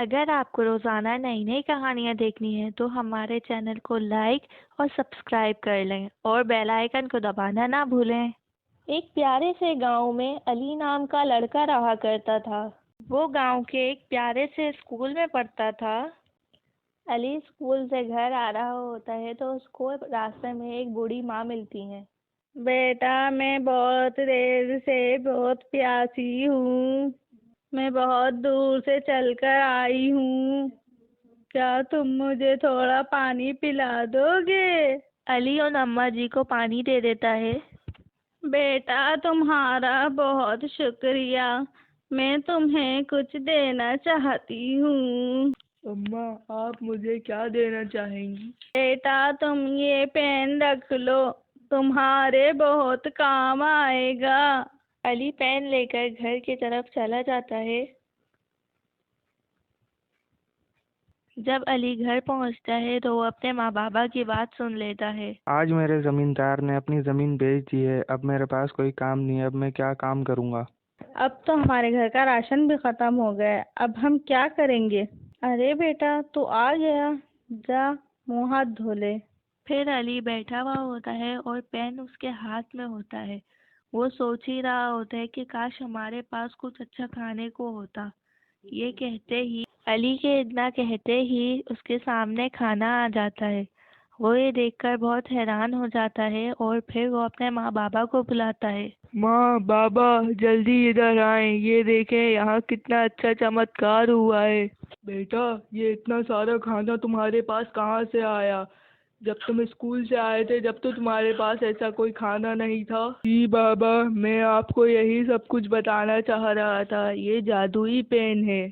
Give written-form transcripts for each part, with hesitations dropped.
अगर आपको रोज़ाना नई नई कहानियाँ देखनी है तो हमारे चैनल को लाइक और सब्सक्राइब कर लें और बेल आइकन को दबाना ना भूलें। एक प्यारे से गांव में अली नाम का लड़का रहा करता था। वो गांव के एक प्यारे से स्कूल में पढ़ता था। अली स्कूल से घर आ रहा होता है तो उसको रास्ते में एक बूढ़ी माँ मिलती है। बेटा, मैं बहुत देर से बहुत प्यासी हूँ। मैं बहुत दूर से चलकर आई हूँ। क्या तुम मुझे थोड़ा पानी पिला दोगे? अली उन अम्मा जी को पानी दे देता है। बेटा, तुम्हारा बहुत शुक्रिया। मैं तुम्हें कुछ देना चाहती हूँ। अम्मा, आप मुझे क्या देना चाहेंगी? बेटा, तुम ये पेन रख लो, तुम्हारे बहुत काम आएगा। अली पेन लेकर घर की तरफ चला जाता है। जब अली घर पहुंचता है तो वो अपने माँ बाबा की बात सुन लेता है। आज मेरे जमींदार ने अपनी जमीन बेच दी है। अब मेरे पास कोई काम नहीं है। अब मैं क्या काम करूँगा? अब तो हमारे घर का राशन भी खत्म हो गया है। अब हम क्या करेंगे? अरे बेटा, तू आ गया, जा मुंह हाथ धो ले। फिर अली बैठा हुआ होता है और पेन उसके हाथ में होता है। वो सोच ही रहा होता है कि काश हमारे पास कुछ अच्छा खाने को होता। ये कहते ही अली के इतना कहते ही उसके सामने खाना आ जाता है। वो ये देखकर बहुत हैरान हो जाता है और फिर वो अपने माँ बाबा को बुलाता है। माँ, बाबा, जल्दी इधर आए। ये देखें, यहाँ कितना अच्छा चमत्कार हुआ है। बेटा, ये इतना सारा खाना तुम्हारे पास कहाँ से आया? जब तुम स्कूल से आए थे जब तो तुम्हारे पास ऐसा कोई खाना नहीं था। जी बाबा, मैं आपको यही सब कुछ बताना चाह रहा था। ये जादुई पेन है।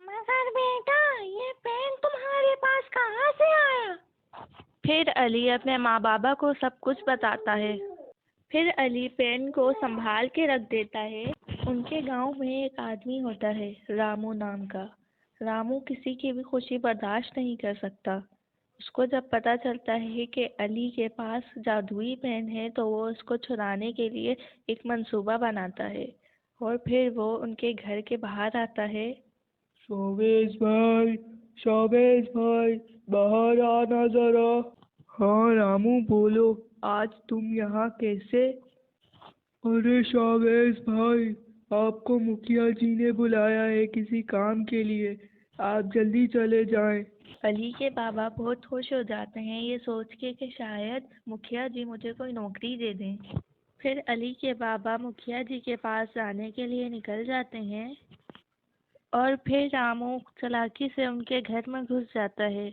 मगर बेटा, ये पेन तुम्हारे पास कहाँ से आया? फिर अली अपने माँ बाबा को सब कुछ बताता है। फिर अली पेन को संभाल के रख देता है। उनके गांव में एक आदमी होता है, रामू नाम का। रामू किसी की भी खुशी बर्दाश्त नहीं कर सकता। उसको जब पता चलता है कि अली के पास जादुई पेन है तो वो उसको छुड़ाने के लिए एक मंसूबा बनाता है और फिर वो उनके घर के बाहर आता है। शोबेश भाई, शोबेश भाई, बाहर आना जरा। हाँ रामू, बोलो, आज तुम यहाँ कैसे? अरे शोबेश भाई, आपको मुखिया जी ने बुलाया है किसी काम के लिए। आप जल्दी चले जाएं। अली के बाबा बहुत खुश हो जाते हैं ये सोच के कि शायद मुखिया जी मुझे कोई नौकरी दे दें। फिर अली के बाबा मुखिया जी के पास जाने के लिए निकल जाते हैं और फिर रामू चालाकी से उनके घर में घुस जाता है।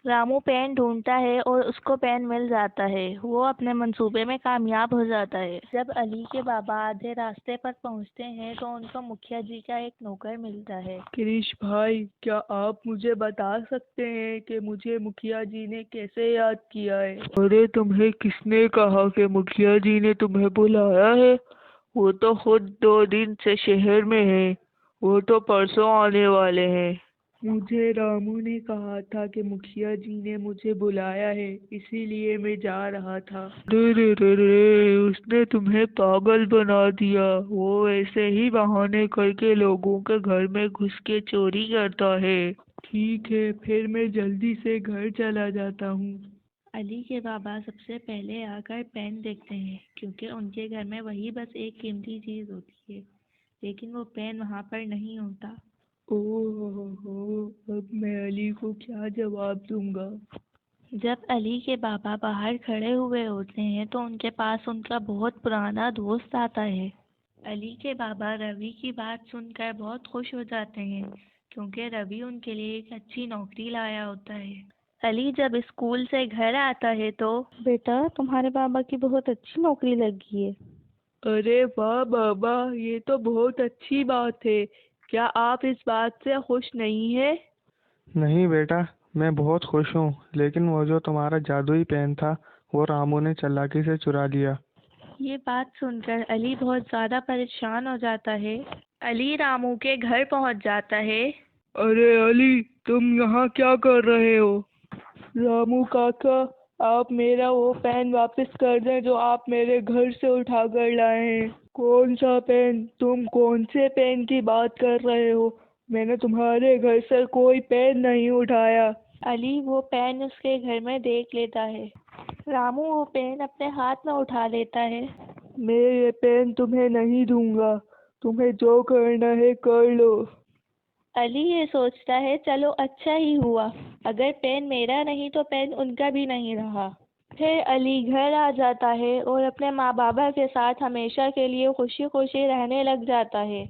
रामू पेन ढूंढता है और उसको पेन मिल जाता है। वो अपने मंसूबे में कामयाब हो जाता है। जब अली के बाबा आधे रास्ते पर पहुंचते हैं तो उनको मुखिया जी का एक नौकर मिलता है। क्रिश भाई, क्या आप मुझे बता सकते हैं कि मुझे मुखिया जी ने कैसे याद किया है? अरे, तुम्हें किसने कहा कि मुखिया जी ने तुम्हें बुलाया है? वो तो खुद 2 दिन से शहर में है। वो तो परसों आने वाले हैं। मुझे रामू ने कहा था कि मुखिया जी ने मुझे बुलाया है, इसीलिए मैं जा रहा था। रे रे रे रे, उसने तुम्हें पागल बना दिया। वो ऐसे ही बहाने करके लोगों के घर में घुस के चोरी करता है। ठीक है, फिर मैं जल्दी से घर चला जाता हूँ। अली के बाबा सबसे पहले आकर पेन देखते हैं क्योंकि उनके घर में वही बस एक कीमती चीज़ होती है, लेकिन वो पेन वहाँ पर नहीं होता। ओहो, अब मैं अली को क्या जवाब दूंगा? जब अली के बाबा बाहर खड़े हुए होते हैं तो उनके पास उनका बहुत पुराना दोस्त आता है। अली के बाबा रवि की बात सुनकर बहुत खुश हो जाते हैं क्योंकि रवि उनके लिए एक अच्छी नौकरी लाया होता है। अली जब स्कूल से घर आता है तो बेटा, तुम्हारे बाबा की बहुत अच्छी नौकरी लगी है। अरे वाह बाबा, ये तो बहुत अच्छी बात है। क्या आप इस बात से खुश नहीं हैं? नहीं बेटा, मैं बहुत खुश हूँ। लेकिन वो जो तुम्हारा जादुई पेन था वो रामू ने चालाकी से चुरा लिया। ये बात सुनकर अली बहुत ज़्यादा परेशान हो जाता है। अली रामू के घर पहुंच जाता है। अरे अली, तुम यहाँ क्या कर रहे हो? रामू काका, आप मेरा वो पेन वापस कर दें जो आप मेरे घर से उठा कर लाए हैं। कौन सा पेन? तुम कौन से पेन की बात कर रहे हो? मैंने तुम्हारे घर से कोई पेन नहीं उठाया। अली वो पेन उसके घर में देख लेता है। रामू वो पेन अपने हाथ में उठा लेता है। मैं ये पेन तुम्हें नहीं दूंगा, तुम्हें जो करना है कर लो। अली ये सोचता है चलो अच्छा ही हुआ, अगर पेन मेरा नहीं तो पेन उनका भी नहीं रहा। फिर अली घर आ जाता है और अपने माँ बाबा के साथ हमेशा के लिए खुशी खुशी रहने लग जाता है।